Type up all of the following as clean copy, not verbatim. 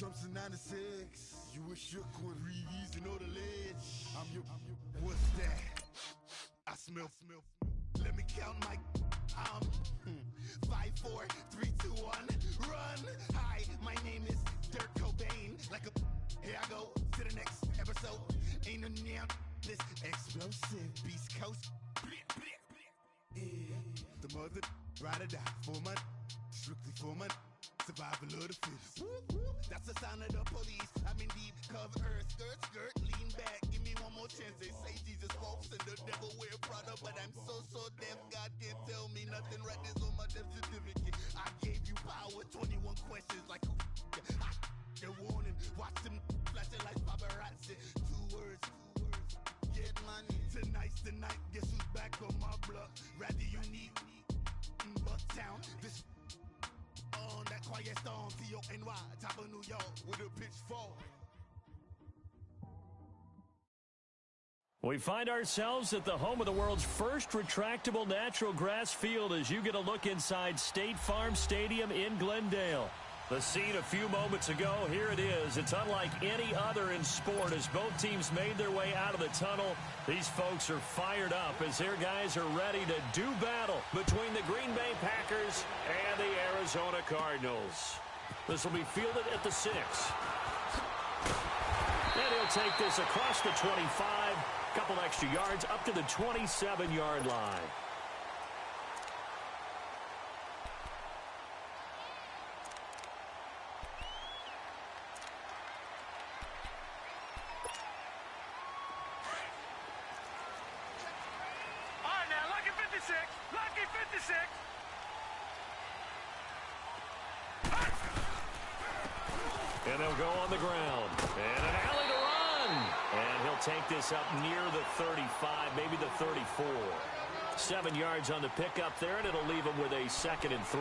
Trump's in 96. You wish you could read and know the ledge. I'm your. What's that? I smell. Let me count my. 5, 4, 3, 2, 1. Run. Hi, my name is Dirk Cobain. Like a. Here I go to the next episode. Ain't no damn this explosive Beast Coast. Yeah. The mother ride or die for my. Strictly for my. Survival of the fittest. That's the sound of the police. I'm in deep cover earth. Skirt, lean back. Give me one more chance. They say Jesus walks and the devil wear Prada, but I'm so deaf. God can't tell me nothing. Right there's on my death certificate. I gave you power. 21 questions like who? They're warning. Watch them flashing like paparazzi. 2 words. Get money. Tonight's the night. Guess who's back on my block? Rather unique. Bucktown. This. On that quiet storm, T-O-N-Y, top of New York, with a pitchfork. We find ourselves at the home of the world's first retractable natural grass field as you get a look inside State Farm Stadium in Glendale. The scene a few moments ago, here it is. It's unlike any other in sport as both teams made their way out of the tunnel. These folks are fired up as their guys are ready to do battle between the Green Bay Packers and the Arizona Cardinals. This will be fielded at the 6. And he'll take this across the 25, couple extra yards up to the 27-yard line. Lucky 56. And they'll go on the ground. And an alley to run. And he'll take this up near the 35, maybe the 34. 7 yards on the pickup there, and it'll leave him with a 2nd and 3.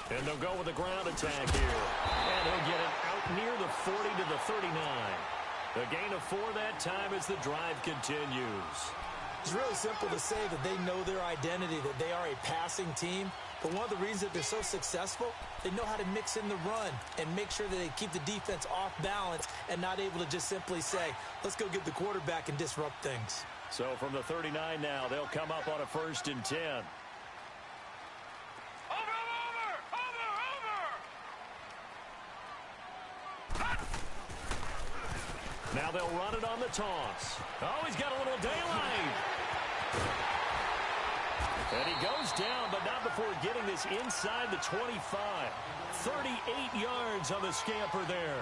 And they'll go with a ground attack here. And he'll get it out near the 40 to the 39. A gain of 4 that time as the drive continues. It's really simple to say that they know their identity, that they are a passing team. But one of the reasons that they're so successful, they know how to mix in the run and make sure that they keep the defense off balance and not able to just simply say, let's go get the quarterback and disrupt things. So from the 39 now, they'll come up on a 1st and 10. Now they'll run it on the toss. Oh, he's got a little daylight. And he goes down, but not before getting this inside the 25. 38 yards on the scamper there.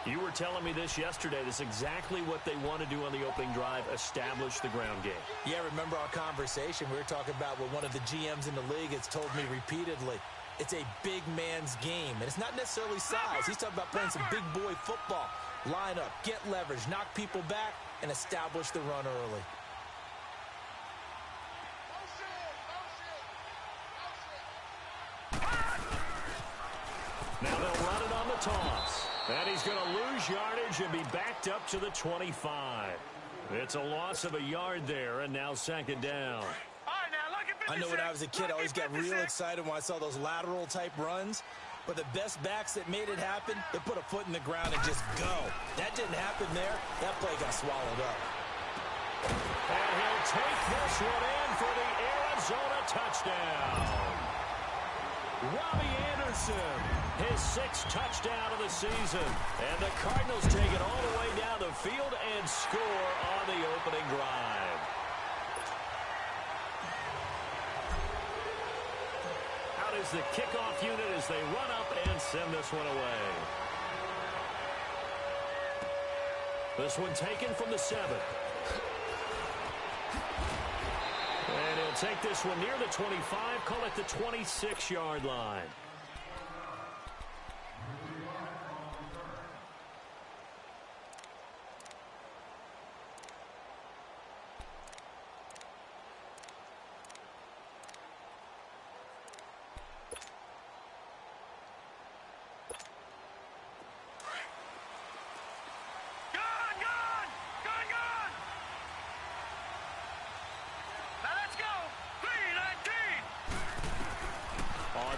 You were telling me this yesterday. This is exactly what they want to do on the opening drive, establish the ground game. Yeah, remember our conversation? We were talking about what one of the GMs in the league has told me repeatedly. It's a big man's game, and it's not necessarily size. He's talking about playing some big boy football. Line up, get leverage, knock people back, and establish the run early. Now they'll run it on the toss. And he's going to lose yardage and be backed up to the 25. It's a loss of a yard there, and now 2nd down. I know when I was a kid, I always got real excited when I saw those lateral-type runs. But the best backs that made it happen, they put a foot in the ground and just go. That didn't happen there. That play got swallowed up. And he'll take this one in for the Arizona touchdown. Robbie Anderson, his 6th touchdown of the season. And the Cardinals take it all the way down the field and score on the opening drive. Out is the kickoff unit as they run up and send this one away. This one taken from the 7. And he'll take this one near the 25, call it the 26-yard line.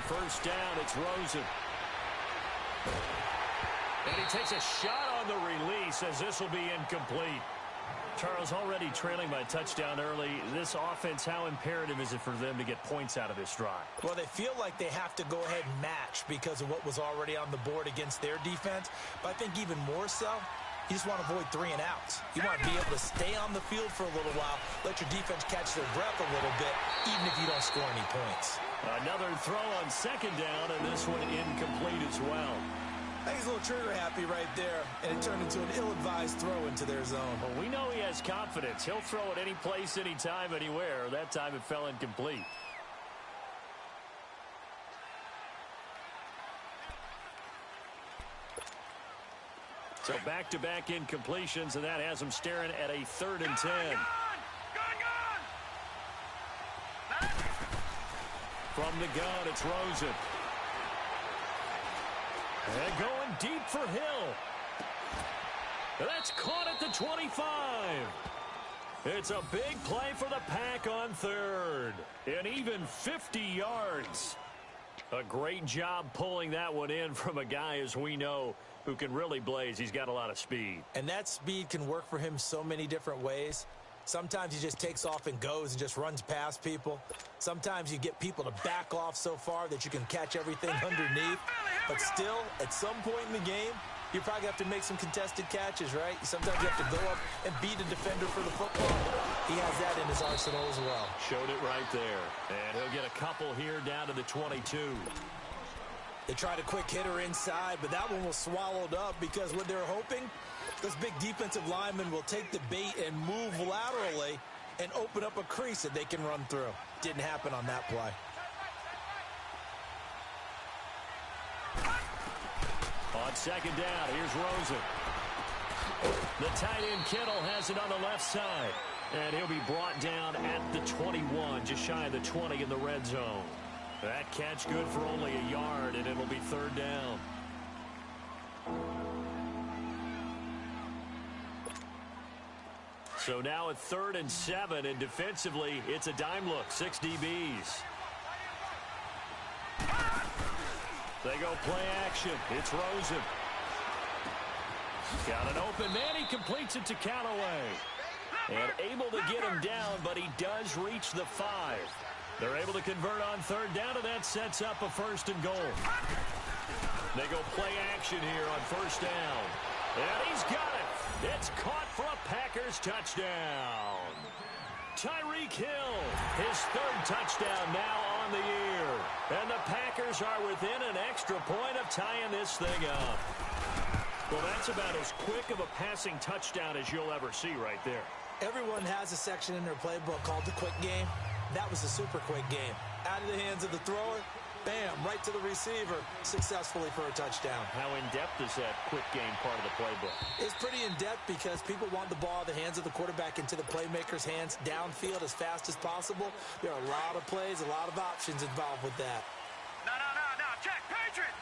first down. It's Rosen. And he takes a shot on the release as this will be incomplete. Charles, already trailing by a touchdown early. This offense, how imperative is it for them to get points out of this drive? Well, they feel like they have to go ahead and match because of what was already on the board against their defense. But I think even more so, you just want to avoid 3 and outs. You want to be able to stay on the field for a little while, let your defense catch their breath a little bit, even if you don't score any points. Another throw on second down, and this one incomplete as well. I think he's a little trigger happy right there, and it turned into an ill-advised throw into their zone. Well, we know he has confidence. He'll throw it any place, anytime, anywhere. That time it fell incomplete. So back-to-back incompletions, and that has him staring at a 3rd and 10. From the gun, it's Rosen. And going deep for Hill. That's caught at the 25. It's a big play for the Pack on 3rd. And even 50 yards. A great job pulling that one in from a guy, as we know, who can really blaze. He's got a lot of speed. And that speed can work for him so many different ways. Sometimes he just takes off and goes and just runs past people. Sometimes you get people to back off so far that you can catch everything underneath. But still, at some point in the game, you probably have to make some contested catches, right? Sometimes you have to go up and beat a defender for the football. He has that in his arsenal as well. Showed it right there. And he'll get a couple here down to the 22. They tried a quick hitter inside, but that one was swallowed up because what they're hoping, this big defensive lineman will take the bait and move laterally and open up a crease that they can run through. Didn't happen on that play. On second down, here's Rosen. The tight end Kittle has it on the left side. And he'll be brought down at the 21, just shy of the 20 in the red zone. That catch good for only a yard, and it'll be 3rd down. So now at 3rd and 7, and defensively, it's a dime look, 6 DBs. They go play action. It's Rosen. Got an open man. He completes it to Callaway. And able to get him down, but he does reach the 5. They're able to convert on 3rd down, and that sets up a 1st and goal. They go play action here on 1st down. And he's got it. It's caught for a Packers touchdown. Tyreek Hill, his 3rd touchdown now on the year. And the Packers are within an extra point of tying this thing up. Well, that's about as quick of a passing touchdown as you'll ever see right there. Everyone has a section in their playbook called the quick game. That was a super quick game. Out of the hands of the thrower, bam, right to the receiver, successfully for a touchdown. How in-depth is that quick game part of the playbook? It's pretty in-depth because people want the ball out of the hands of the quarterback into the playmaker's hands downfield as fast as possible. There are a lot of plays, a lot of options involved with that. No, check, Patriot!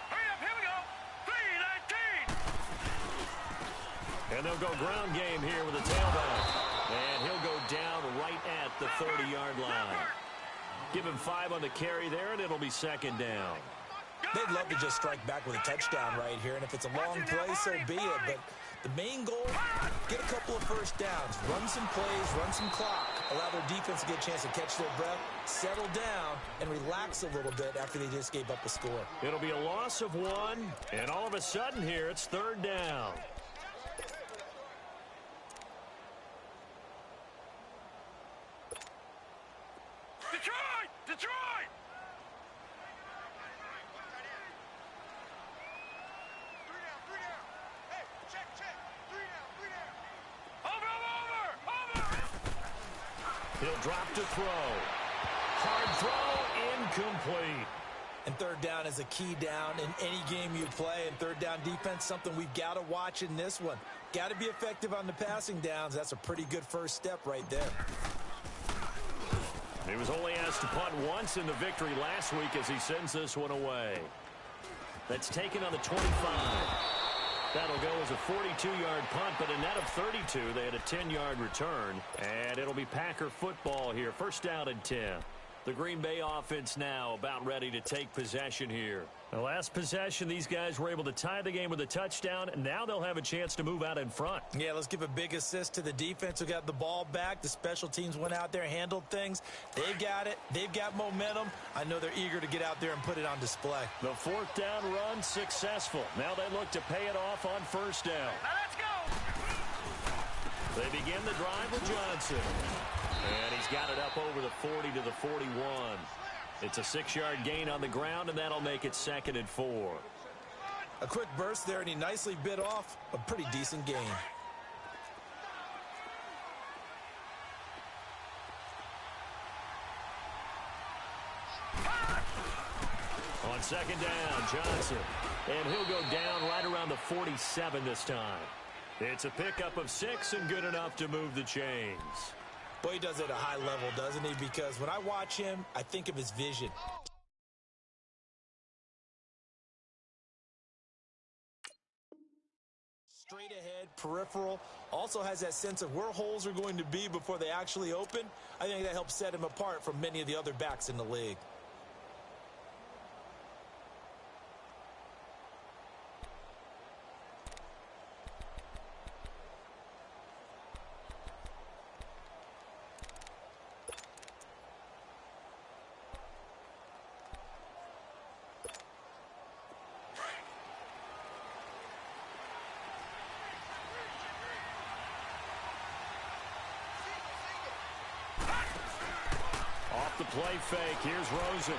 Hurry up, here we go! 3-19! And they'll go ground game here with a tailback. And he'll go down right at the 30-yard line. Give him 5 on the carry there, and it'll be 2nd down. They'd love to just strike back with a touchdown right here, and if it's a long play, so be it. But the main goal, get a couple of 1st downs, run some plays, run some clock, allow their defense to get a chance to catch their breath, settle down, and relax a little bit after they just gave up a score. It'll be a loss of 1, and all of a sudden here, it's 3rd down. Detroit! Three down. Hey, check. 3 down. Over! He'll drop to throw. Hard throw, incomplete. And 3rd down is a key down in any game you play. And 3rd down defense, something we've got to watch in this one. Got to be effective on the passing downs. That's a pretty good first step right there. He was only asked to punt once in the victory last week as he sends this one away. That's taken on the 25. That'll go as a 42-yard punt, but a net of 32. They had a 10-yard return, and it'll be Packer football here. 1st down and 10. The Green Bay offense now about ready to take possession here. The last possession, these guys were able to tie the game with a touchdown, and now they'll have a chance to move out in front. Yeah, let's give a big assist to the defense who got the ball back. The special teams went out there, handled things. They got it. They've got momentum. I know they're eager to get out there and put it on display. The fourth down run successful. Now they look to pay it off on first down. Now let's go. They begin the drive with Johnson. And he's got it up over the 40 to the 41. It's a 6-yard gain on the ground, and that'll make it 2nd and 4. A quick burst there, and he nicely bit off a pretty decent gain. On second down, Johnson. And he'll go down right around the 47 this time. It's a pickup of 6 and good enough to move the chains. Boy, he does it at a high level, doesn't he? Because when I watch him, I think of his vision. Straight ahead, peripheral, also has that sense of where holes are going to be before they actually open. I think that helps set him apart from many of the other backs in the league. The play fake. Here's Rosen.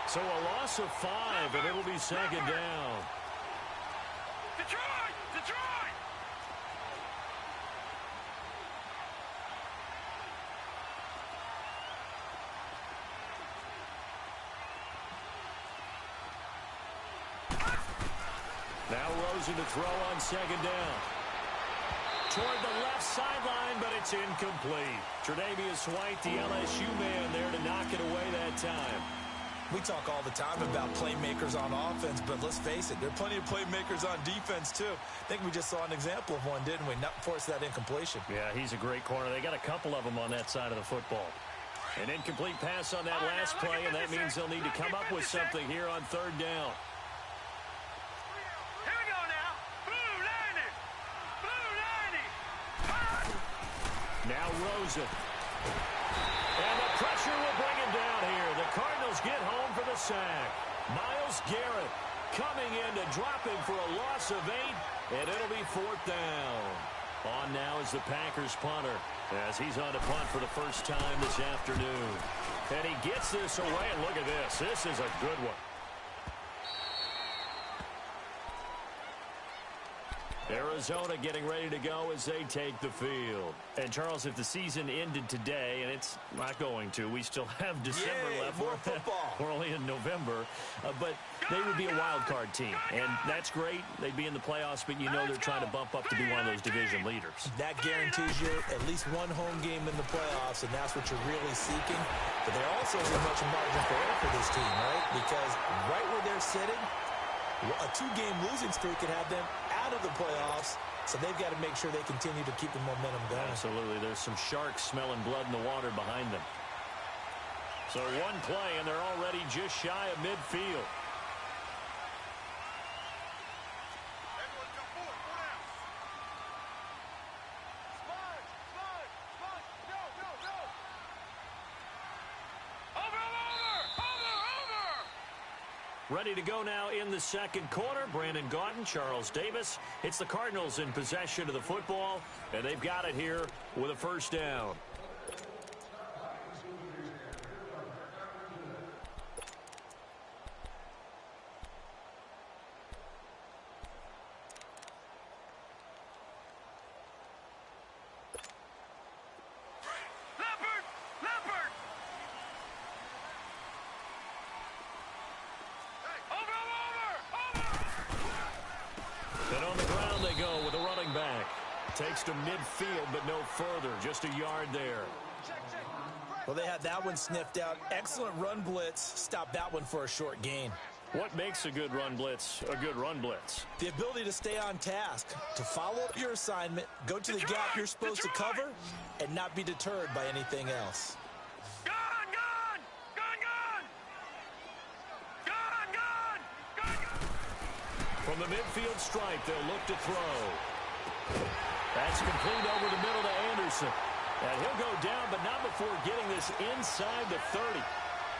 So a loss of 5, and it'll be second down. Detroit! Detroit! Now Rosen to throw on second down. Toward the left sideline, but it's incomplete. Tre'Davious White, the LSU man, there to knock it away that time. We talk all the time about playmakers on offense, but let's face it, there are plenty of playmakers on defense, too. I think we just saw an example of one, didn't we? Not force that incompletion. Yeah, he's a great corner. They got a couple of them on that side of the football. An incomplete pass on that last play, and that means they'll need to come up with something here on third down. Now Rosen. And the pressure will bring him down here. The Cardinals get home for the sack. Myles Garrett coming in to drop him for a loss of 8, and it'll be 4th down. On now is the Packers punter as he's on to punt for the first time this afternoon. And he gets this away, and look at this. This is a good one. Arizona getting ready to go as they take the field. And, Charles, if the season ended today, and it's not going to, we still have December left. More football. We're only in November. But they would be a wild card team. And that's great. They'd be in the playoffs, but you know they're trying to bump up to be one of those division leaders. That guarantees you at least one home game in the playoffs, and that's what you're really seeking. But there also isn't much margin for error for this team, right? Because right where they're sitting, a 2-game losing streak could have them out of the playoffs, so they've got to make sure they continue to keep the momentum going. Absolutely. There's some sharks smelling blood in the water behind them. So one play, and they're already just shy of midfield. Everyone come forward. 4 down. Slide, slide, slide. Go, go, go. Over. Ready to go now in the second quarter. Brandon Gaudin, Charles Davis. It's the Cardinals in possession of the football, and they've got it here with a first down. And on the ground they go with a running back. Takes to midfield, but no further. Just a yard there. Well, they had that one sniffed out. Excellent run blitz. Stopped that one for a short gain. What makes a good run blitz a good run blitz? The ability to stay on task, to follow up your assignment, go to the gap you're supposed to cover, and not be deterred by anything else. Gun! From the midfield stripe, they'll look to throw. That's complete over the middle to Anderson. And he'll go down, but not before getting this inside the 30.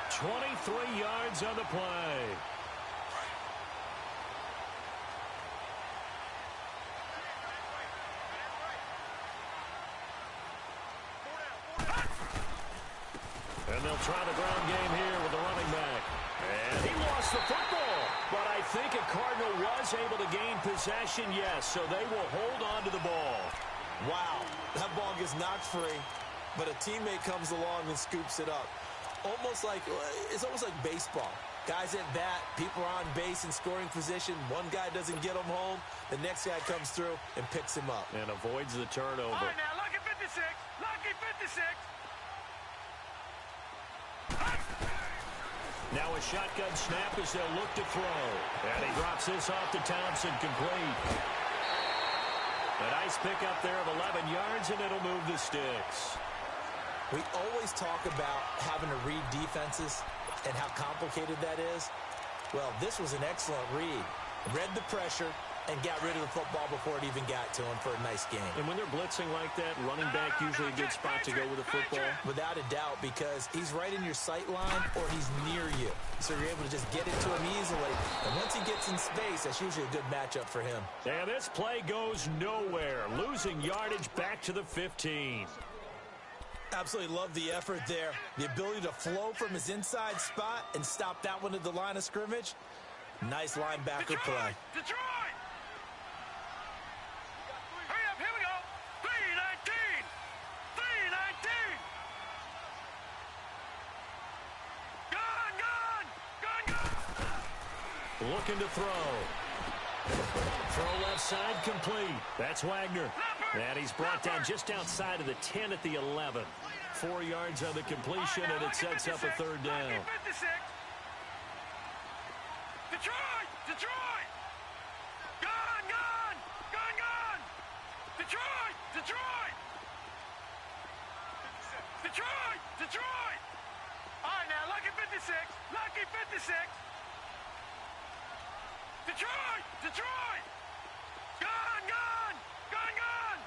23 yards on the play. And they'll try the ground game here with the running back. And he lost the football. But I think a Cardinal was able to gain possession, yes, so they will hold on to the ball. Wow, that ball gets knocked free, but a teammate comes along and scoops it up. It's almost like baseball. Guys at bat, people are on base in scoring position. One guy doesn't get him home. The next guy comes through and picks him up. And avoids the turnover. All right, now, lucky 56. Lucky 56. Now a shotgun snap as they'll look to throw. And he drops this off to Townsend, complete. A nice pickup there of 11 yards, and it'll move the sticks. We always talk about having to read defenses and how complicated that is. Well, this was an excellent read. Read the pressure and got rid of the football before it even got to him for a nice game. And when they're blitzing like that, running back usually a good spot to go with the football. Without a doubt, because he's right in your sight line or he's near you. So you're able to just get it to him easily. And once he gets in space, that's usually a good matchup for him. And this play goes nowhere. Losing yardage back to the 15. Absolutely love the effort there. The ability to flow from his inside spot and stop that one at the line of scrimmage. Nice linebacker play. Detroit! Hurry up, here we go. 319. 319. Gun! Looking to throw. Throw left side, complete. That's Wagner. And he's brought down just outside of the 10 at the 11. 4 yards on the completion, and it sets up a third down. Detroit! Detroit! Gun! Gun! Gun! Gun! Detroit! Detroit! Detroit! Detroit! All right, now, lucky 56. Lucky 56. Detroit! Detroit! Gun! Gun! Gun! Gun!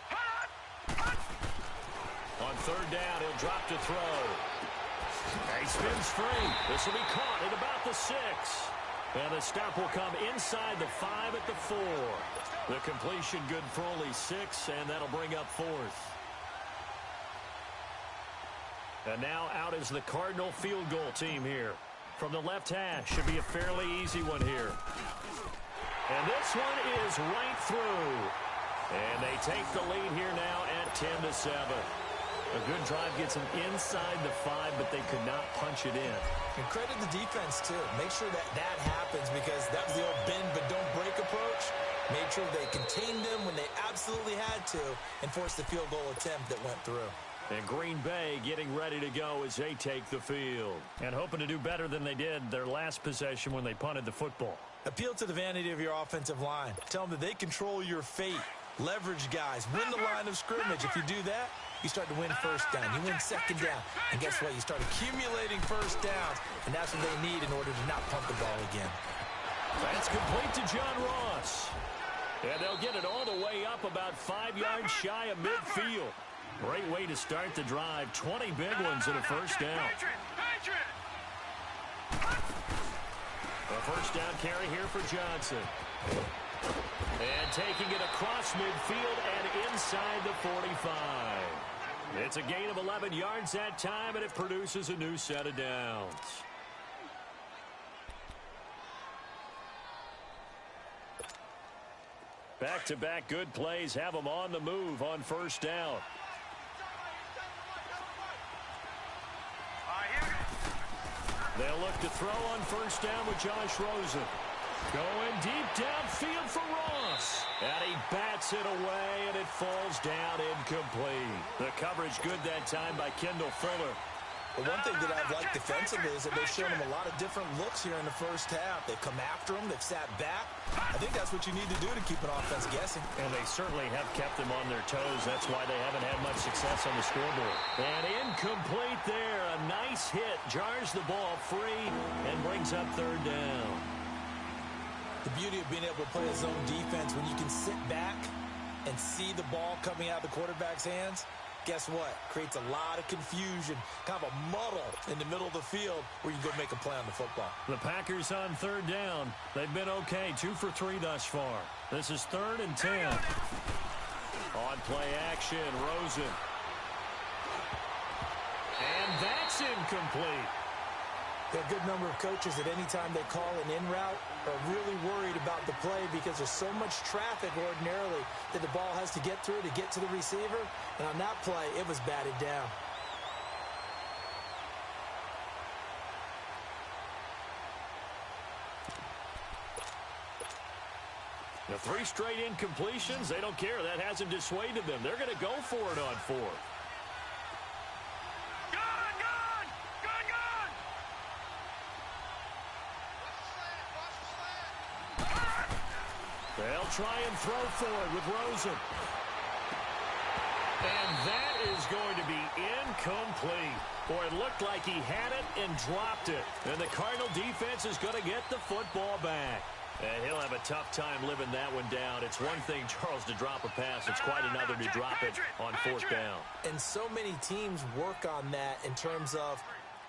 Hut! Hut! On third down, he'll drop to throw. He spins free. This will be caught at about the 6. And the stop will come inside the 5 at the 4. The completion good for only 6, and that'll bring up 4th. And now out is the Cardinal field goal team here. From the left hash, should be a fairly easy one here. And this one is right through. And they take the lead here now at 10-7. A good drive gets them inside the 5, but they could not punch it in. And credit the defense, too. Make sure that happens, because that was the old bend but don't break approach. Made sure they contained them when they absolutely had to and forced the field goal attempt that went through. And Green Bay getting ready to go as they take the field. And hoping to do better than they did their last possession when they punted the football. Appeal to the vanity of your offensive line. Tell them that they control your fate. Leverage guys. Win the line of scrimmage. If you do that, you start to win first down. You win second down. And guess what? You start accumulating first downs. And that's what they need in order to not punt the ball again. That's complete to John Ross. And they'll get it all the way up about 5 yards shy of midfield. Great way to start the drive. 20 big ones and a first down. A first down carry here for Johnson. And taking it across midfield and inside the 45. It's a gain of 11 yards that time, and it produces a new set of downs. Back-to-back good plays have them on the move on first down. They'll look to throw on first down with Josh Rosen. Going deep downfield for Ross. And he bats it away, and it falls down incomplete. The coverage good that time by Kendall Fuller. But one thing that I've liked defensively is that they've shown them a lot of different looks here in the first half. They've come after them. They've sat back. I think that's what you need to do to keep an offense guessing. And they certainly have kept them on their toes. That's why they haven't had much success on the scoreboard. And incomplete there. A nice hit. Jars the ball free and brings up third down. The beauty of being able to play a zone defense when you can sit back and see the ball coming out of the quarterback's hands, guess what? Creates a lot of confusion, kind of a muddle in the middle of the field where you go make a play on the football. The Packers on third down. They've been okay, 2 for 3 thus far. This is 3rd and 10. On play action, Rosen. And that's incomplete. A good number of coaches at any time they call an in route are really worried about the play because there's so much traffic ordinarily that the ball has to get through to get to the receiver. And on that play, it was batted down. The 3 straight incompletions, they don't care. That hasn't dissuaded them. They're going to go for it on 4th. They'll try and throw for it with Rosen. And that is going to be incomplete. Boy, it looked like he had it and dropped it. And the Cardinal defense is going to get the football back. And he'll have a tough time living that one down. It's one thing, Charles, to drop a pass. It's quite another to drop it on 4th down. And so many teams work on that in terms of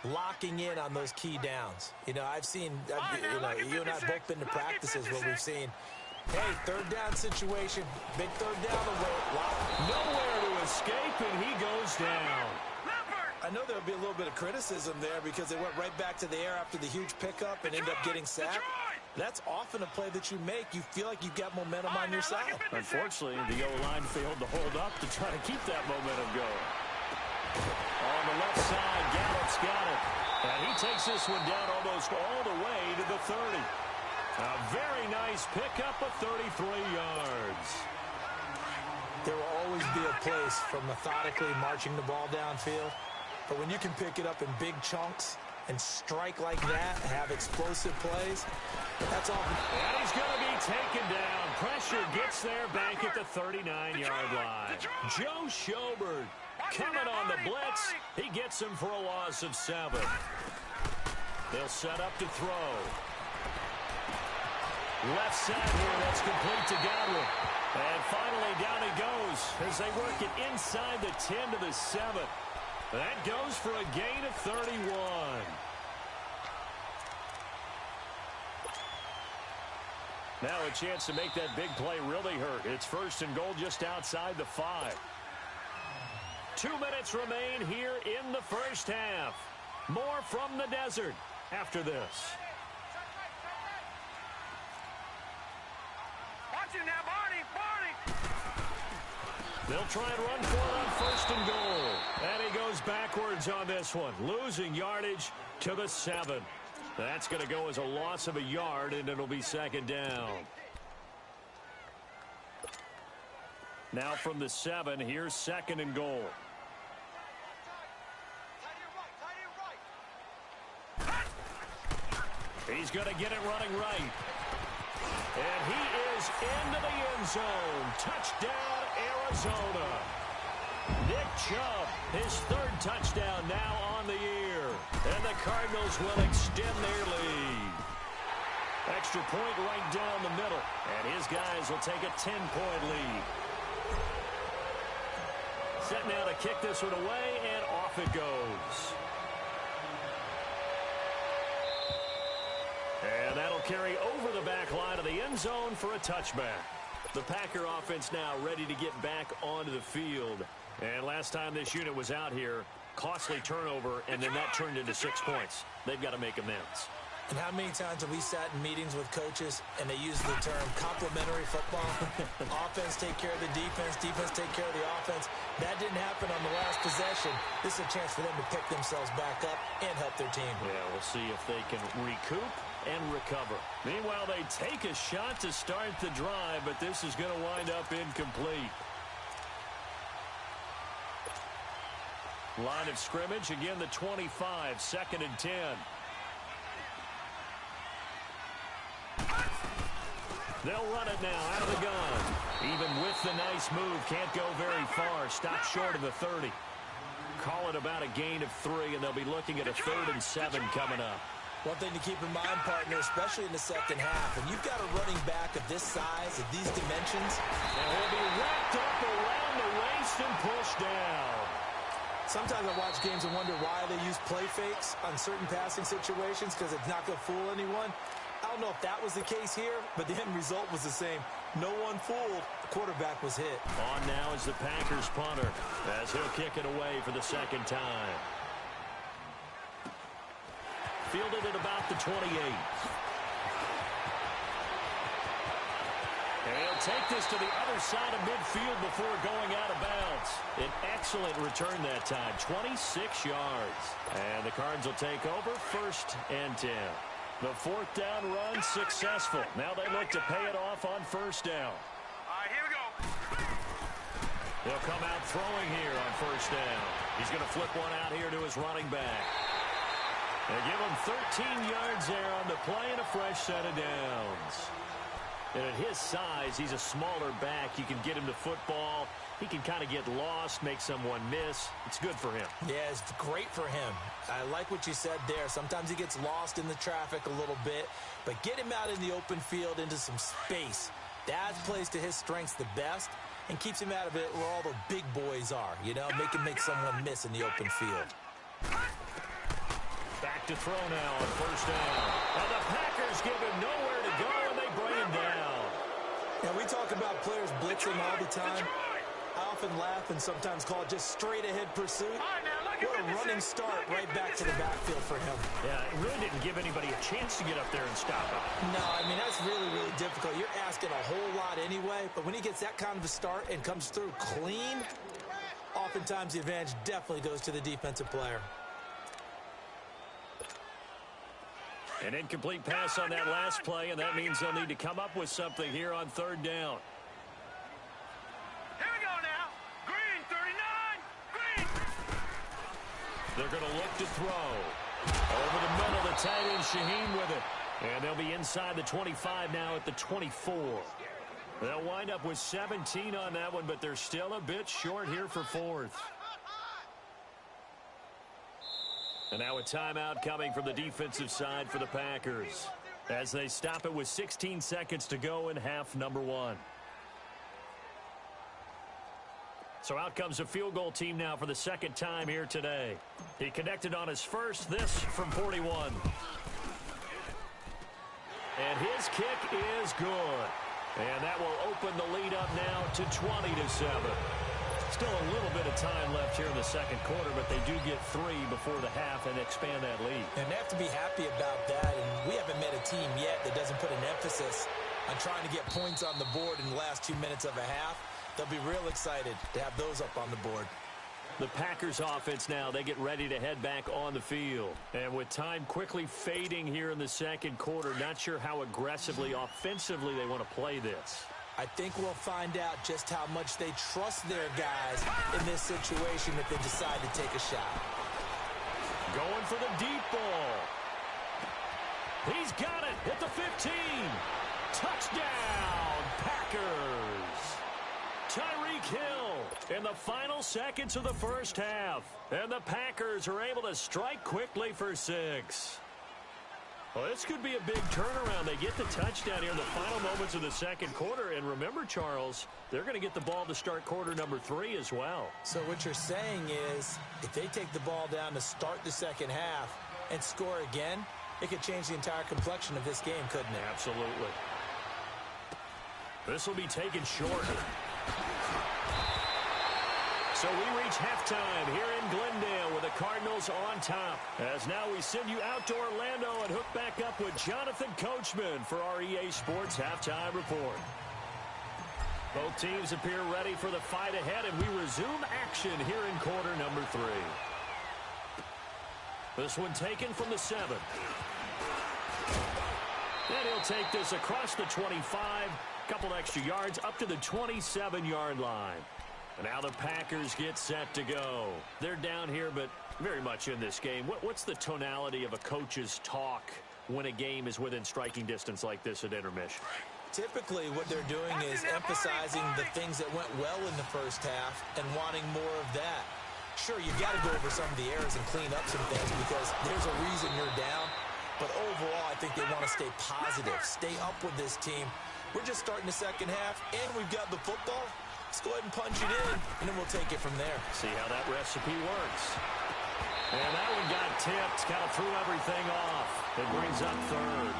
locking in on those key downs. You know, I've seen, you and I have both been to practices where we've seen, hey, 3rd down situation, big 3rd down alert, nowhere to escape, and he goes down. I know there'll be a little bit of criticism there because they went right back to the air after the huge pickup and ended up getting sacked. That's often a play that you make. You feel like you've got momentum on your side. Unfortunately, the O-line failed to hold up to try to keep that momentum going. On the left side, Gallup's got it. And he takes this one down almost all the way to the 30. A very nice pickup of 33 yards. There will always be a place for methodically marching the ball downfield. But when you can pick it up in big chunks and strike like that, have explosive plays, that's all. And he's going to be taken down. Pressure gets there back at the 39-yard line. Joe Schobert coming on the blitz. He gets him for a loss of 7. They'll set up to throw. Left side here, that's complete to Godwin. And finally down he goes as they work it inside the 10 to the 7. That goes for a gain of 31. Now a chance to make that big play really hurt. It's 1st and goal just outside the 5. 2 minutes remain here in the first half. More from the desert after this. Watch him now, Barney! They'll try and run for it on 1st and goal. And he goes backwards on this one, losing yardage to the 7. That's going to go as a loss of a yard, and it'll be 2nd down. Now from the 7, here's 2nd and goal. He's going to get it running right. And he is into the end zone. Touchdown, Arizona. Nick Chubb, his 3rd touchdown now on the year. And the Cardinals will extend their lead. Extra point right down the middle. And his guys will take a 10-point lead. Set now to kick this one away, and off it goes. And that'll carry over the back line of the end zone for a touchback. The Packer offense now ready to get back onto the field. And last time this unit was out here, costly turnover, and then that turned into 6 points. They've got to make amends. And how many times have we sat in meetings with coaches and they use the term complementary football? Offense take care of the defense, defense take care of the offense. That didn't happen on the last possession. This is a chance for them to pick themselves back up and help their team. Yeah, we'll see if they can recoup and recover. Meanwhile, they take a shot to start the drive, but this is going to wind up incomplete. Line of scrimmage, again the 25, 2nd and 10. They'll run it now out of the gun. Even with the nice move, can't go very far. Stop short of the 30. Call it about a gain of 3, and they'll be looking at a 3rd and 7 coming up. One thing to keep in mind, partner, especially in the second half, when you've got a running back of this size, of these dimensions, and he'll be wrapped up around the waist and pushed down. Sometimes I watch games and wonder why they use play fakes on certain passing situations, because it's not going to fool anyone. I don't know if that was the case here, but the end result was the same. No one fooled. The quarterback was hit. On now is the Packers punter, as he'll kick it away for the second time. Fielded at about the 28. And he'll take this to the other side of midfield before going out of bounds. An excellent return that time, 26 yards. And the Cards will take over, 1st and 10. The 4th down run successful. Now they look to pay it off on 1st down. All right, here we go. He'll come out throwing here on 1st down. He's going to flip one out here to his running back. They give him 13 yards there on the play and a fresh set of downs. And at his size, he's a smaller back. You can get him to football. He can kind of get lost, make someone miss. It's good for him. Yeah, it's great for him. I like what you said there. Sometimes he gets lost in the traffic a little bit, but get him out in the open field into some space. That plays to his strengths the best and keeps him out of it where all the big boys are, you know, make someone miss in the open field. Back to throw now on 1st down. And the Packers give him nowhere to go, and they bring him down. Now, we talk about players blitzing all the time. I often laugh and sometimes call it just straight-ahead pursuit. What a running start right back to the backfield for him. Yeah, it really didn't give anybody a chance to get up there and stop him. No, I mean, that's really, really difficult. You're asking a whole lot anyway, but when he gets that kind of a start and comes through clean, oftentimes the advantage definitely goes to the defensive player. An incomplete pass on that last play, and that means they'll need to come up with something here on 3rd down. Here we go now. Green, 39. Green. They're going to look to throw. Over the middle, the tight end Shaheen with it. And they'll be inside the 25 now at the 24. They'll wind up with 17 on that one, but they're still a bit short here for 4th. And now a timeout coming from the defensive side for the Packers as they stop it with 16 seconds to go in half number 1. So out comes a field goal team now for the 2nd time here today. He connected on his first, this from 41. And his kick is good. And that will open the lead up now to 20-7. Still a little bit of time left here in the 2nd quarter, but they do get 3 before the half and expand that lead. And they have to be happy about that, and we haven't met a team yet that doesn't put an emphasis on trying to get points on the board in the last 2 minutes of a half. They'll be real excited to have those up on the board. The Packers offense now, they get ready to head back on the field. And with time quickly fading here in the 2nd quarter, not sure how aggressively, offensively they want to play this. I think we'll find out just how much they trust their guys in this situation if they decide to take a shot. Going for the deep ball. He's got it at the 15. Touchdown, Packers. Tyreek Hill in the final seconds of the 1st half. And the Packers are able to strike quickly for 6. Well, this could be a big turnaround. They get the touchdown here in the final moments of the 2nd quarter. And remember, Charles, they're going to get the ball to start quarter number 3 as well. So what you're saying is if they take the ball down to start the 2nd half and score again, it could change the entire complexion of this game, couldn't it? Absolutely. This will be taken short. So we reach halftime here in Glendale with the Cardinals on top. As now we send you out to Orlando and hook back up with Jonathan Coachman for our EA Sports Halftime Report. Both teams appear ready for the fight ahead, and we resume action here in quarter number 3. This one taken from the 7. And he'll take this across the 25, couple extra yards up to the 27-yard line. Now the Packers get set to go. They're down here, but very much in this game. What's the tonality of a coach's talk when a game is within striking distance like this at intermission? Typically, what they're doing is emphasizing the things that went well in the first half and wanting more of that. Sure, you've got to go over some of the errors and clean up some things because there's a reason you're down. But overall, I think they want to stay positive, stay up with this team. We're just starting the second half, and we've got the football. Let's go ahead and punch it in, and then we'll take it from there. See how that recipe works. And that one got tipped, kind of threw everything off. It brings up third.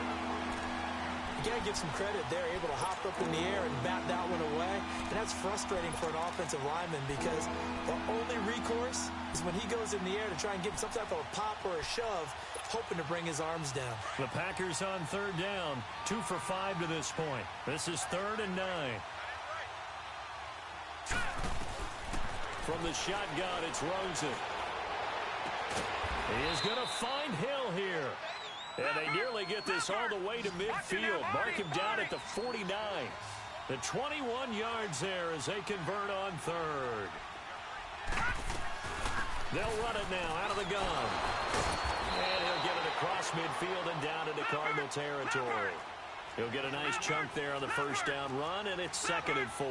You got to give some credit there, able to hop up in the air and bat that one away. And that's frustrating for an offensive lineman because the only recourse is when he goes in the air to try and get some type of a pop or a shove, hoping to bring his arms down. The Packers on third down, 2 for 5 to this point. This is 3rd and 9. From the shotgun, it's Rosen. He is going to find Hill here. And they nearly get this all the way to midfield. Mark him down at the 49. The 21 yards there as they convert on third. They'll run it now out of the gun. And he'll get it across midfield and down into Cardinal territory. He'll get a nice chunk there on the first down run, and it's 2nd and 4.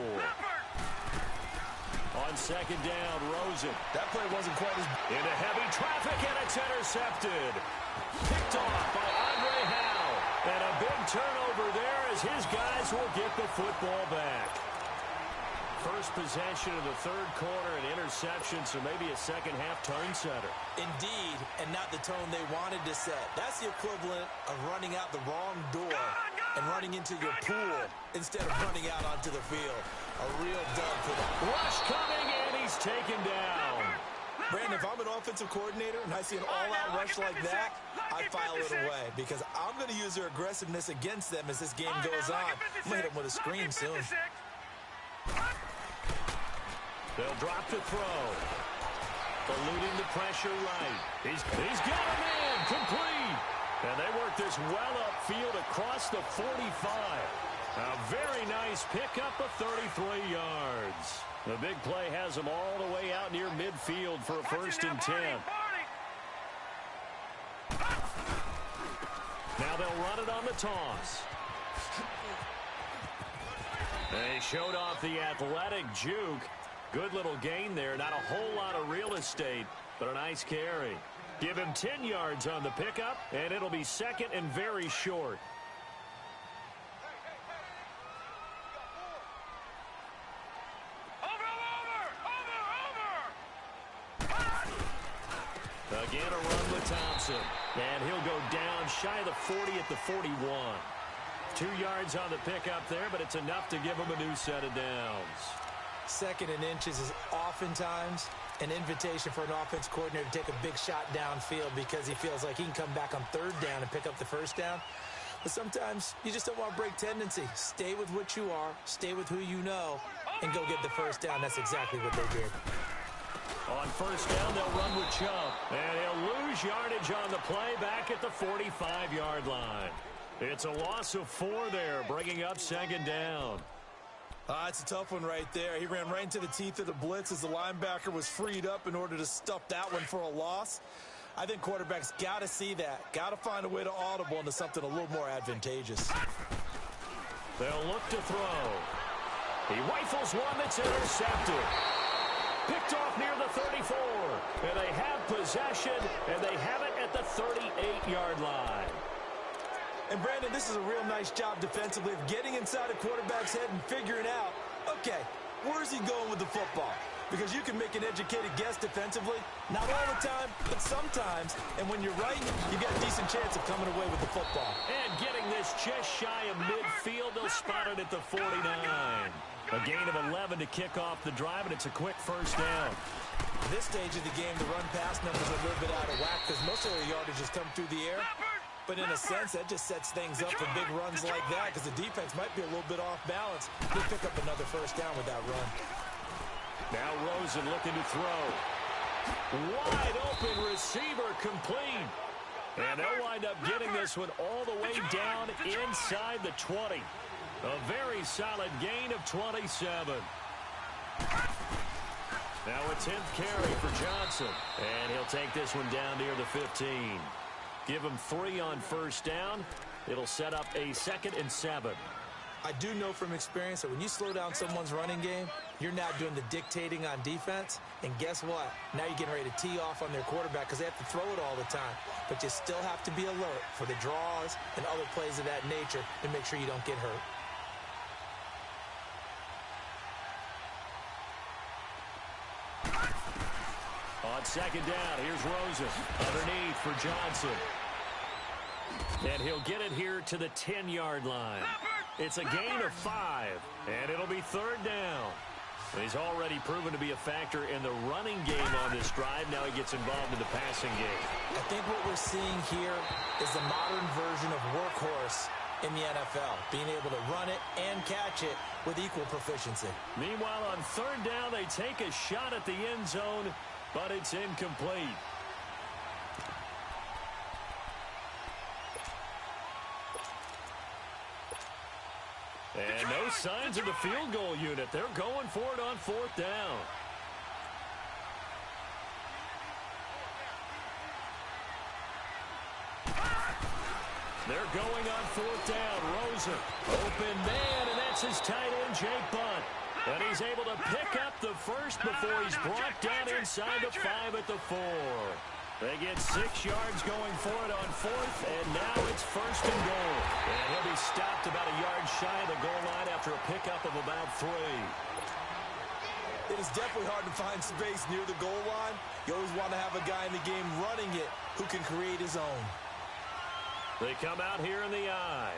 On 2nd down, Rosen. That play wasn't quite as... Into heavy traffic, and it's intercepted. Picked off by Andre Howe. And a big turnover there as his guys will get the football back. First possession of the third quarter, an interception, so maybe a second-half tone setter. Indeed, and not the tone they wanted to set. That's the equivalent of running out the wrong door and running into your pool instead of running out onto the field. A real dud for that. Rush coming, and he's taken down. Brandon, if I'm an offensive coordinator and I see an all-out rush like that, I file it away because I'm going to use their aggressiveness against them as this game goes on. I'm going to hit them with a screen soon. They'll drop to throw. Eluding the pressure right. He's got him in. Complete. And they work this well upfield across the 45. A very nice pickup of 33 yards. The big play has them all the way out near midfield for a 1st and 10. Now they'll run it on the toss. They showed off the athletic juke. Good little gain there. Not a whole lot of real estate, but a nice carry. Give him 10 yards on the pickup, and it'll be 2nd and very short. Again, a run with Thompson. And he'll go down shy of the 40 at the 41. 2 yards on the pickup there, but it's enough to give him a new set of downs. 2nd and inches is oftentimes an invitation for an offense coordinator to take a big shot downfield because he feels like he can come back on 3rd down and pick up the 1st down. But sometimes you just don't want to break tendency. Stay with what you are, stay with who you know, and go get the 1st down. That's exactly what they did. On 1st down, they'll run with Chubb. And he'll lose yardage on the play back at the 45-yard line. It's a loss of 4 there, bringing up 2nd down. It's a tough one right there. He ran right into the teeth of the blitz as the linebacker was freed up in order to stuff that one for a loss. I think quarterbacks got to see that. Got to find a way to audible into something a little more advantageous. They'll look to throw. He rifles one that's intercepted. Picked off near the 34. And they have possession, and they have it at the 38-yard line. And, Brandon, this is a real nice job defensively of getting inside a quarterback's head and figuring out, okay, where's he going with the football? Because you can make an educated guess defensively, not all the time, but sometimes. And when you're right, you've got a decent chance of coming away with the football. And getting this just shy of midfield, they'll spot it at the 49. A gain of 11 to kick off the drive, and it's a quick 1st down. At this stage of the game, the run-pass numbers are a little bit out of whack because most of their yardage has come through the air. But in a sense, that just sets things up for big runs like that because the defense might be a little bit off balance. They'll pick up another 1st down with that run. Now Rosen looking to throw. Wide open receiver complete. And they'll wind up getting this one all the way down inside the 20. A very solid gain of 27. Now a 10th carry for Johnson. And he'll take this one down near the 15. Give him 3 on first down. It'll set up a 2nd and 7. I do know from experience that when you slow down someone's running game, you're now doing the dictating on defense. And guess what? Now you're getting ready to tee off on their quarterback because they have to throw it all the time. But you still have to be alert for the draws and other plays of that nature to make sure you don't get hurt. On 2nd down, here's Rosen. Underneath for Johnson. And he'll get it here to the 10-yard line. It's a gain of 5, and it'll be 3rd down. He's already proven to be a factor in the running game on this drive. Now he gets involved in the passing game. I think what we're seeing here is the modern version of workhorse in the NFL, being able to run it and catch it with equal proficiency. Meanwhile, on 3rd down, they take a shot at the end zone, but it's incomplete. And no signs of the field goal unit. They're going for it on 4th down. They're going on 4th down. Rosen, open man, and that's his tight end, Jake Bunt. And he's able to pick up the first before he's brought down inside the 5 at the 4. They get 6 yards going for it on 4th, and now it's 1st and goal. And he'll be stopped about a yard shy of the goal line after a pickup of about 3. It is definitely hard to find space near the goal line. You always want to have a guy in the game running it who can create his own. They come out here in the I.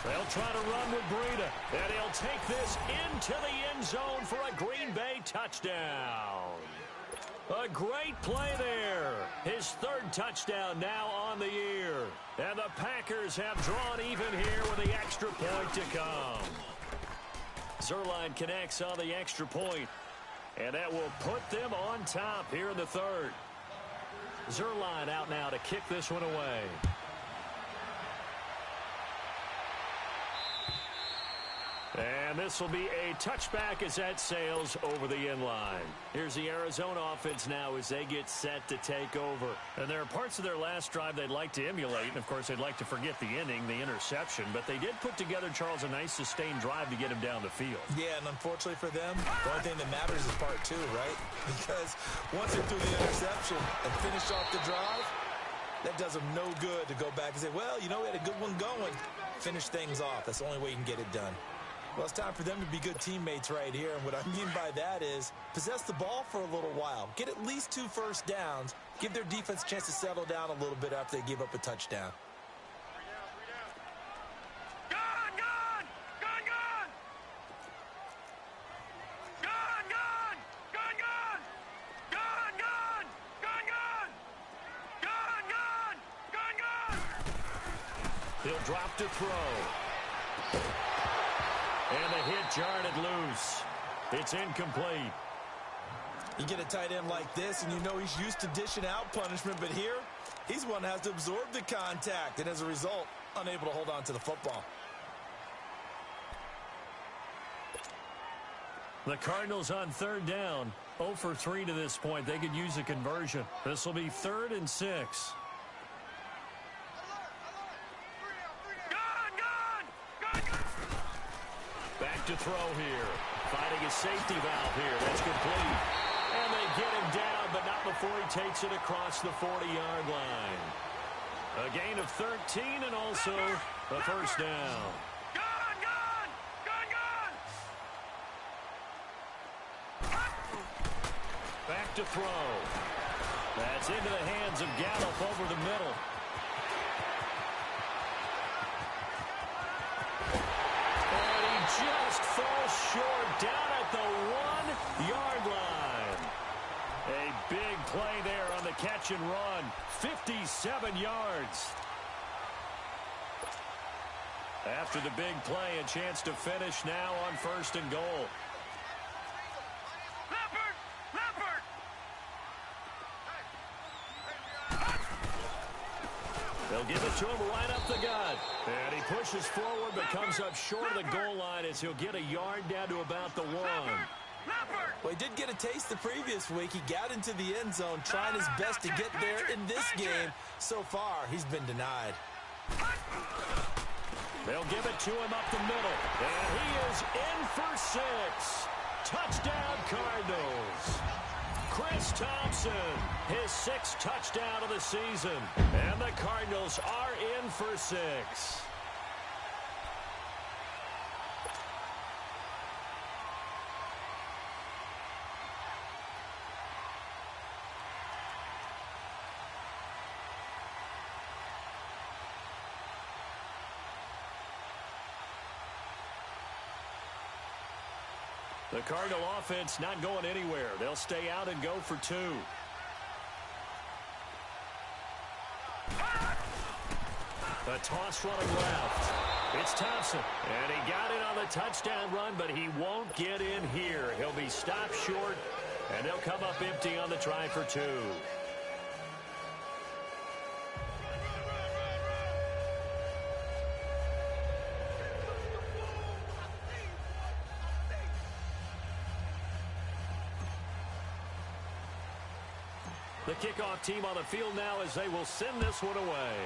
They'll try to run with Breida, and he'll take this into the end zone for a Green Bay touchdown. A great play there. His 3rd touchdown now on the year. And the Packers have drawn even here with the extra point to come. Zuerlein connects on the extra point, and that will put them on top here in the 3rd. Zuerlein out now to kick this one away. And this will be a touchback as that sails over the end line. Here's the Arizona offense now as they get set to take over. And there are parts of their last drive they'd like to emulate. And, of course, they'd like to forget the inning, the interception. But they did put together, Charles, a nice sustained drive to get him down the field. Yeah, and unfortunately for them, the only thing that matters is part 2, right? Because once they threw the interception and finished off the drive, that does them no good to go back and say, well, you know, we had a good one going. Finish things off. That's the only way you can get it done. Well, it's time for them to be good teammates right here. And what I mean by that is possess the ball for a little while. Get at least 2 first downs. Give their defense a chance to settle down a little bit after they give up a touchdown. He'll drop to throw. And the hit jarred it loose. It's incomplete. You get a tight end like this, and you know he's used to dishing out punishment, but here, he's one that has to absorb the contact, and as a result, unable to hold on to the football. The Cardinals on 3rd down, 0 for 3 to this point. They could use a conversion. This will be 3rd and 6. Back to throw here. Finding a safety valve here. That's complete. And they get him down, but not before he takes it across the 40-yard line. A gain of 13 and also a first down. Back to throw. That's into the hands of Gallup over the middle. Just falls short down at the 1-yard line. A big play there on the catch and run. 57 yards. After the big play, a chance to finish now on 1st and goal. They'll They'll give it to him right up the gut. And he pushes forward but comes up short of the goal line as he'll get a yard down to about the 1. Well, he did get a taste the previous week. He got into the end zone trying his best to get there in this game. So far, he's been denied. They'll give it to him up the middle. And he is in for 6. Touchdown, Cardinals. Chris Thompson, his 6th touchdown of the season. And the Cardinals are in for 6. The Cardinal offense not going anywhere. They'll stay out and go for 2. The toss running left. It's Thompson. And he got it on the touchdown run, but he won't get in here. He'll be stopped short, and they'll come up empty on the try for 2. The kickoff team on the field now as they will send this one away.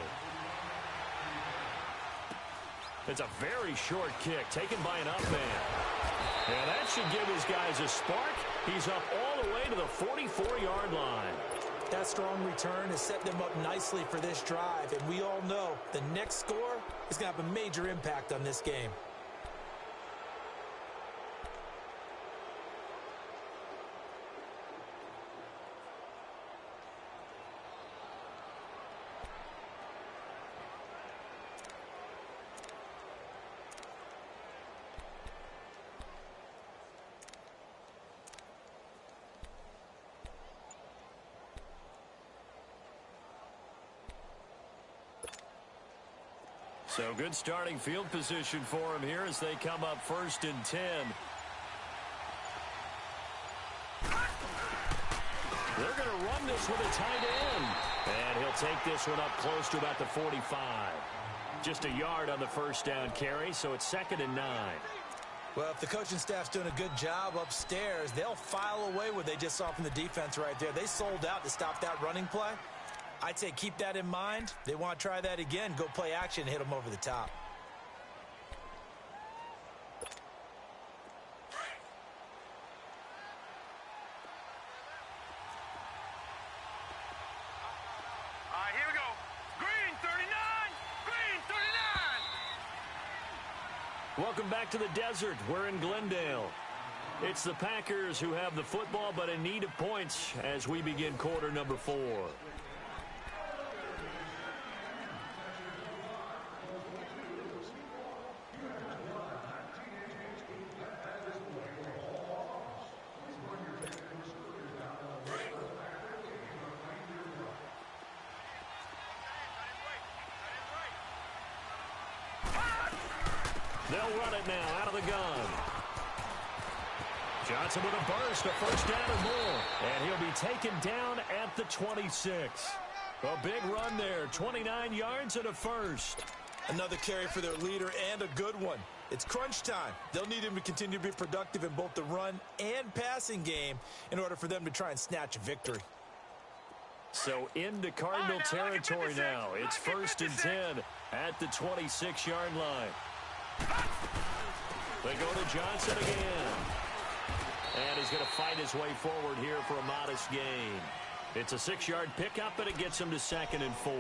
It's a very short kick taken by an up man. And that should give his guys a spark. He's up all the way to the 44-yard line. That strong return has set them up nicely for this drive. And we all know the next score is going to have a major impact on this game. So good starting field position for him here as they come up 1st and 10. They're going to run this with a tight end. And he'll take this one up close to about the 45. Just a yard on the first down carry, so it's 2nd and 9. Well, if the coaching staff's doing a good job upstairs, they'll file away what they just saw from the defense right there. They sold out to stop that running play. I'd say keep that in mind. They want to try that again. Go play action and hit them over the top. All right, here we go. Green 39. Green 39. Welcome back to the desert. We're in Glendale. It's the Packers who have the football, but in need of points as we begin quarter number 4. They'll run it now out of the gun. Johnson with a burst, a first down and more. And he'll be taken down at the 26. A big run there, 29 yards and a first. Another carry for their leader and a good one. It's crunch time. They'll need him to continue to be productive in both the run and passing game in order for them to try and snatch a victory. So into Cardinal territory now. It's 1st and 10 at the 26-yard line. They go to Johnson again. And he's going to fight his way forward here for a modest gain. It's a 6-yard pickup, and it gets him to 2nd and 4.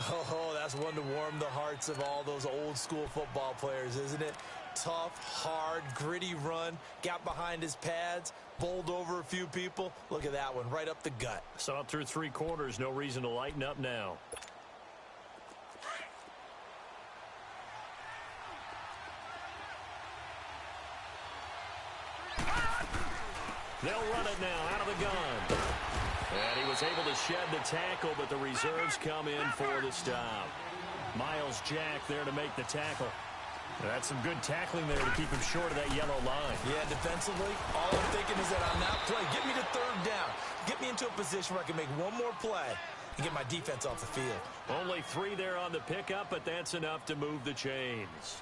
Oh, that's one to warm the hearts of all those old-school football players, isn't it? Tough, hard, gritty run. Got behind his pads, bowled over a few people. Look at that one, right up the gut. Saw it through 3 quarters. No reason to lighten up now. They'll run it now out of the gun. And he was able to shed the tackle, but the reserves come in for the stop. Miles Jack there to make the tackle. That's some good tackling there to keep him short of that yellow line. Yeah, defensively, all I'm thinking is that on that play, get me to 3rd down. Get me into a position where I can make one more play. and get my defense off the field. Only 3 there on the pickup, but that's enough to move the chains.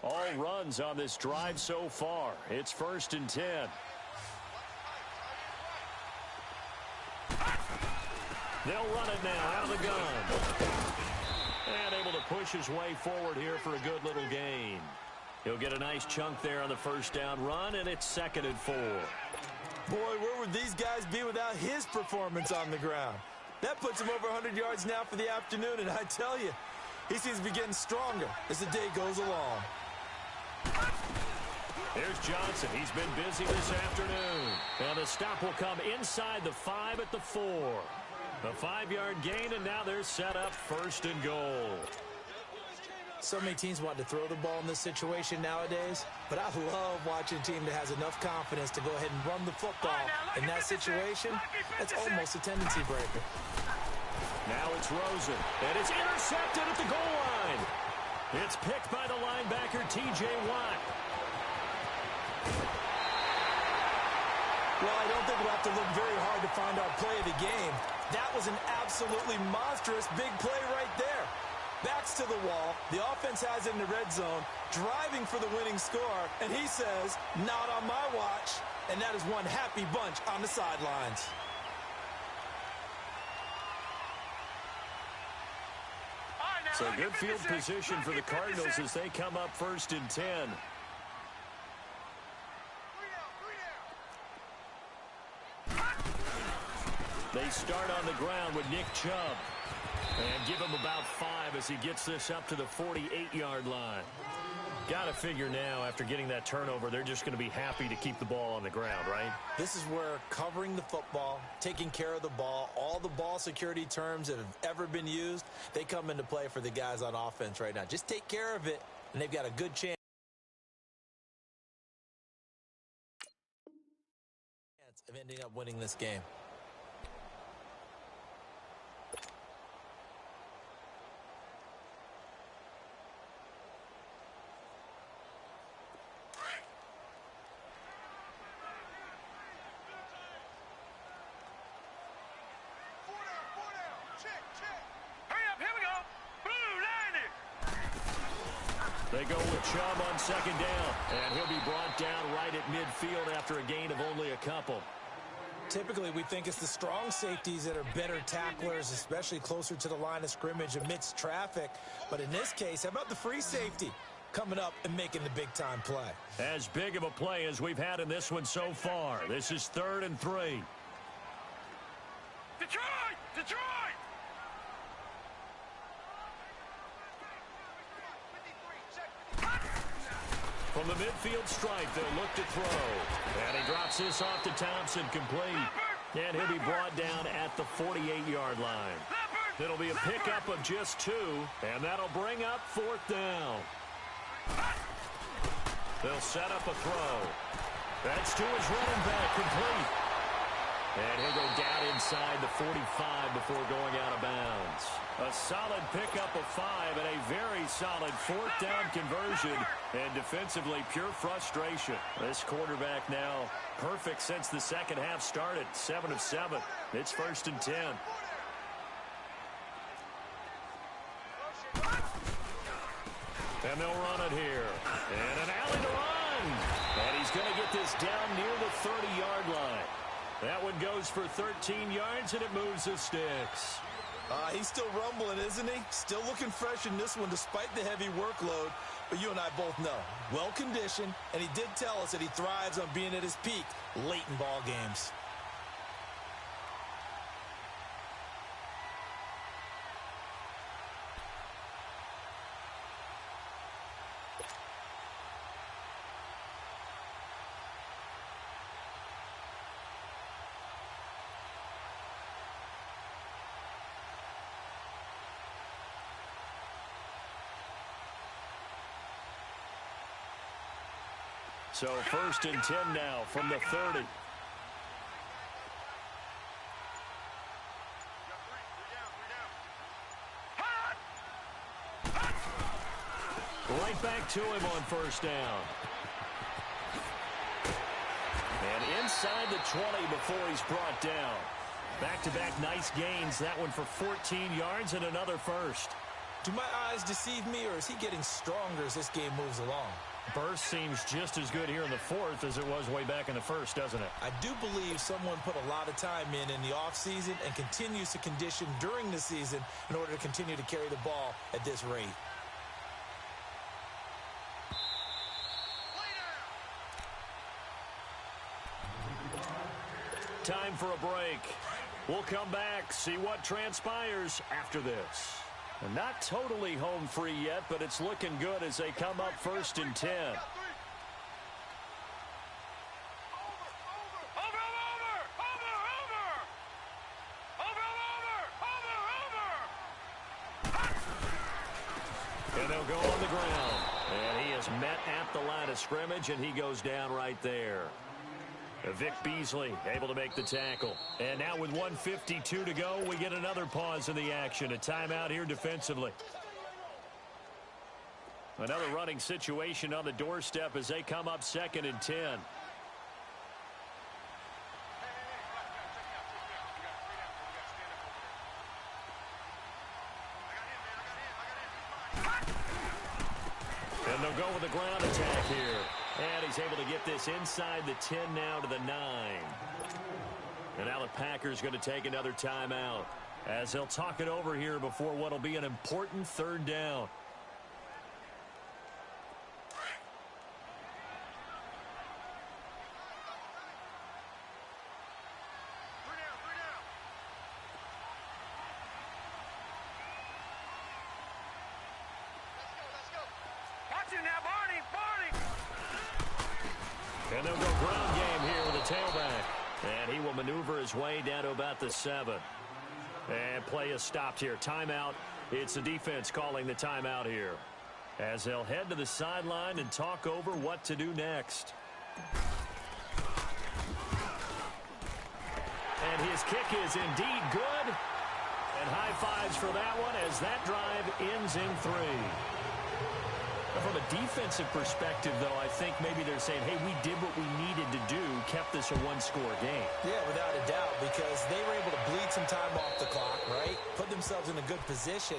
All runs on this drive so far. It's 1st and 10. They'll run it now out of the gun. And able to push his way forward here for a good little gain. He'll get a nice chunk there on the 1st down run, and it's 2nd and 4. Boy, where would these guys be without his performance on the ground? That puts him over 100 yards now for the afternoon, and I tell you, he seems to be getting stronger as the day goes along. Here's Johnson. He's been busy this afternoon. And the stop will come inside the 5 at the 4. A 5-yard gain, and now they're set up 1st and goal. So many teams want to throw the ball in this situation nowadays, but I love watching a team that has enough confidence to go ahead and run the football. In that situation, that's almost a tendency breaker. Now it's Rosen, and it's intercepted at the goal line. It's picked by the linebacker, T.J. Watt. Well, I don't think we'll have to look very hard to find our play of the game. That was an absolutely monstrous big play right there. Backs to the wall. The offense has it in the red zone, driving for the winning score, and he says, not on my watch. And that is one happy bunch on the sidelines. So good field position for the Cardinals as they come up 1st and 10. They start on the ground with Nick Chubb. And give him about 5 as he gets this up to the 48-yard line. Got to figure now, after getting that turnover, they're just going to be happy to keep the ball on the ground, right? This is where covering the football, taking care of the ball, all the ball security terms that have ever been used, they come into play for the guys on offense right now. Just take care of it, and they've got a good chance of ending up winning this game. They go with Chubb on 2nd down, and he'll be brought down right at midfield after a gain of only a couple. Typically, we think it's the strong safeties that are better tacklers, especially closer to the line of scrimmage amidst traffic. But in this case, how about the free safety coming up and making the big-time play? As big of a play as we've had in this one so far. This is 3rd and 3. Detroit! Detroit! From the midfield stripe, they'll look to throw. And he drops this off to Thompson, complete. And he'll be brought down at the 48-yard line. It'll be a pickup of just 2, and that'll bring up 4th down. They'll set up a throw. That's to his running back, complete. And he'll go down inside the 45 before going out of bounds. A solid pickup of 5 and a very solid 4th down conversion. And defensively, pure frustration. This quarterback now perfect since the second half started. 7 of 7. It's 1st and 10. And they'll run it here. And an alley to run. And he's going to get this down near the 30-yard line. That one goes for 13 yards, and it moves the sticks. He's still rumbling, isn't he? Still looking fresh in this one despite the heavy workload. But you and I both know, well-conditioned, and he did tell us that he thrives on being at his peak late in ball games. So 1st and 10 now from the 30. Right back to him on 1st down. And inside the 20 before he's brought down. Back-to-back nice gains. That one for 14 yards and another first. Do my eyes deceive me, or is he getting stronger as this game moves along? Burst seems just as good here in the 4th as it was way back in the 1st, doesn't it? I do believe someone put a lot of time in the offseason and continues to condition during the season in order to continue to carry the ball at this rate. Time for a break. We'll come back, see what transpires after this. Not totally home free yet, but it's looking good as they come up 1st and 10. And they'll go on the ground. And he is met at the line of scrimmage, and he goes down right there. Vic Beasley able to make the tackle. And now with 1:52 to go, we get another pause in the action. A timeout here defensively. Another running situation on the doorstep as they come up 2nd and 10. And they'll go with a ground attack here. And he's able to get this inside the 10 now to the 9. And now the Packers going to take another timeout as they'll talk it over here before what will be an important 3rd down. And they'll go ground game here with a tailback. And he will maneuver his way down to about the 7. And play is stopped here. Timeout. It's the defense calling the timeout here as they'll head to the sideline and talk over what to do next. And his kick is indeed good. And high fives for that one as that drive ends in 3. From a defensive perspective, though, I think maybe they're saying, hey, we did what we needed to do, kept this a one-score game. Yeah, without a doubt, because they were able to bleed some time off the clock, right? Put themselves in a good position,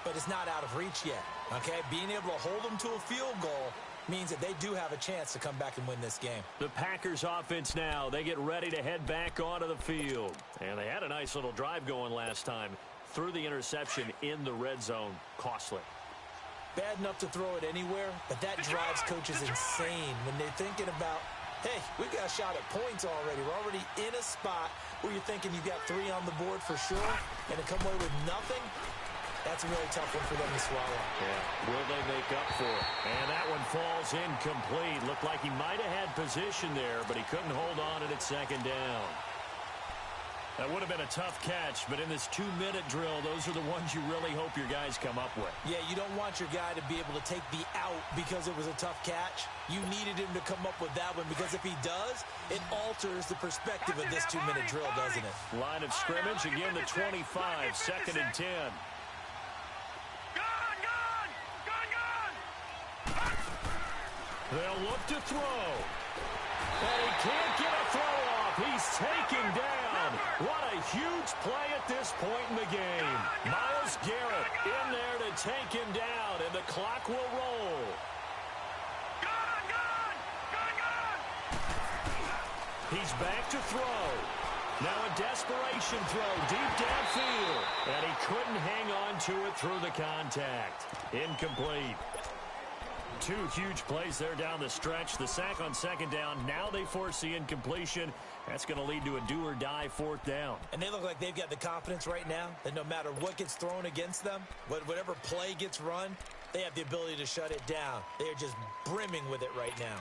but it's not out of reach yet, okay? Being able to hold them to a field goal means that they do have a chance to come back and win this game. The Packers offense now, they get ready to head back onto the field. And they had a nice little drive going last time. Threw the interception in the red zone. Costly. Bad enough to throw it anywhere, but that drives coaches insane when they're thinking about, hey, we got a shot at points already. We're already in a spot where you're thinking you got 3 on the board for sure, and to come away with nothing, that's a really tough one for them to swallow. Yeah, will they make up for it? And that one falls incomplete. Looked like he might have had position there, but he couldn't hold on it at 2nd down. That would have been a tough catch, but in this 2-minute drill, those are the ones you really hope your guys come up with. Yeah, you don't want your guy to be able to take the out because it was a tough catch. You needed him to come up with that one because if he does, it alters the perspective of this 2-minute drill, doesn't it? Line of scrimmage, again the 25, 2nd and 10. They'll look to throw. And he can't get a throw off. He's taken down. What a huge play at this point in the game. Myles Garrett in there to take him down, and the clock will roll. He's back to throw. Now a desperation throw deep downfield. And he couldn't hang on to it through the contact. Incomplete. 2 huge plays there down the stretch. The sack on 2nd down. Now they force the incompletion. That's going to lead to a do-or-die 4th down. And they look like they've got the confidence right now that no matter what gets thrown against them, whatever play gets run, they have the ability to shut it down. They are just brimming with it right now.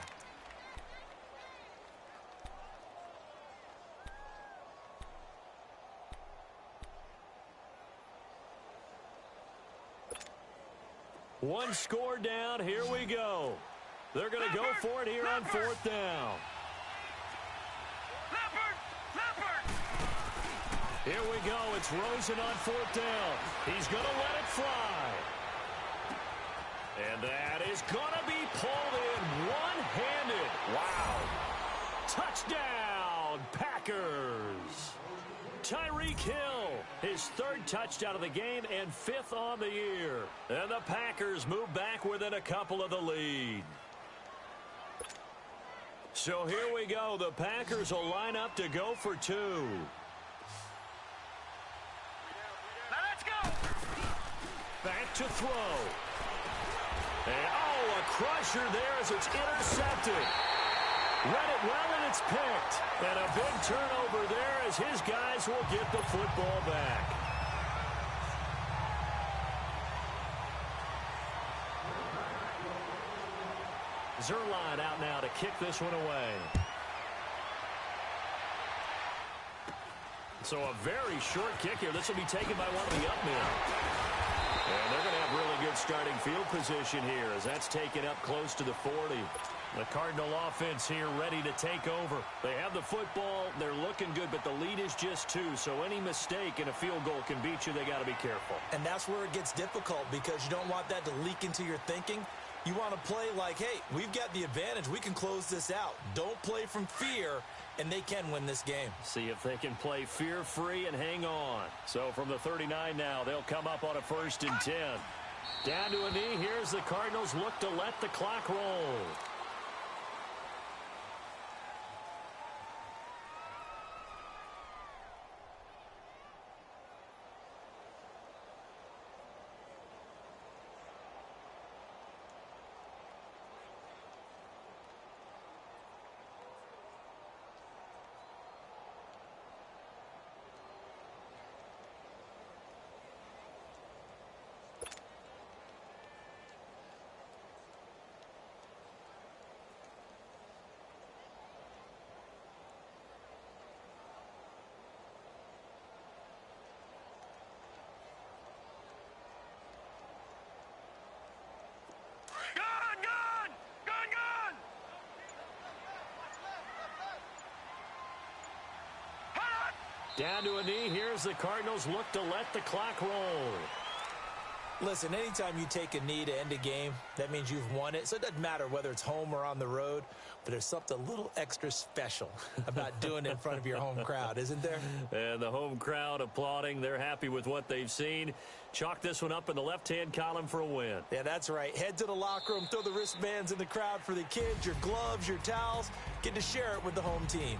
One score down. Here we go. They're going to go for it here on fourth down. Here we go. It's Rosen on fourth down. He's going to let it fly. And that is going to be pulled in one-handed. Wow. Touchdown, Packers. Tyreek Hill, his third touchdown of the game and fifth on the year. And the Packers move back within a couple of the lead. So here we go. The Packers will line up to go for two. Back to throw. And, oh, a crusher there as it's intercepted. Read it well, and it's picked. And a big turnover there as his guys will get the football back. Zerline out now to kick this one away. So a very short kick here. This will be taken by one of the up men. And they're going to have really good starting field position here as that's taken up close to the 40. The Cardinal offense here ready to take over. They have the football. They're looking good, but the lead is just 2. So any mistake in a field goal can beat you. They got to be careful. And that's where it gets difficult because you don't want that to leak into your thinking. You want to play like, hey, we've got the advantage. We can close this out. Don't play from fear, and they can win this game. See if they can play fear-free and hang on. So from the 39 now, they'll come up on a 1st and 10. Down to a knee. Here's the Cardinals look to let the clock roll. Down to a knee. Here's the Cardinals look to let the clock roll. Listen, anytime you take a knee to end a game, that means you've won it. So it doesn't matter whether it's home or on the road, but there's something a little extra special about doing it in front of your home crowd, isn't there? And the home crowd applauding. They're happy with what they've seen. Chalk this one up in the left-hand column for a win. Yeah, that's right. Head to the locker room, throw the wristbands in the crowd for the kids, your gloves, your towels. Get to share it with the home team.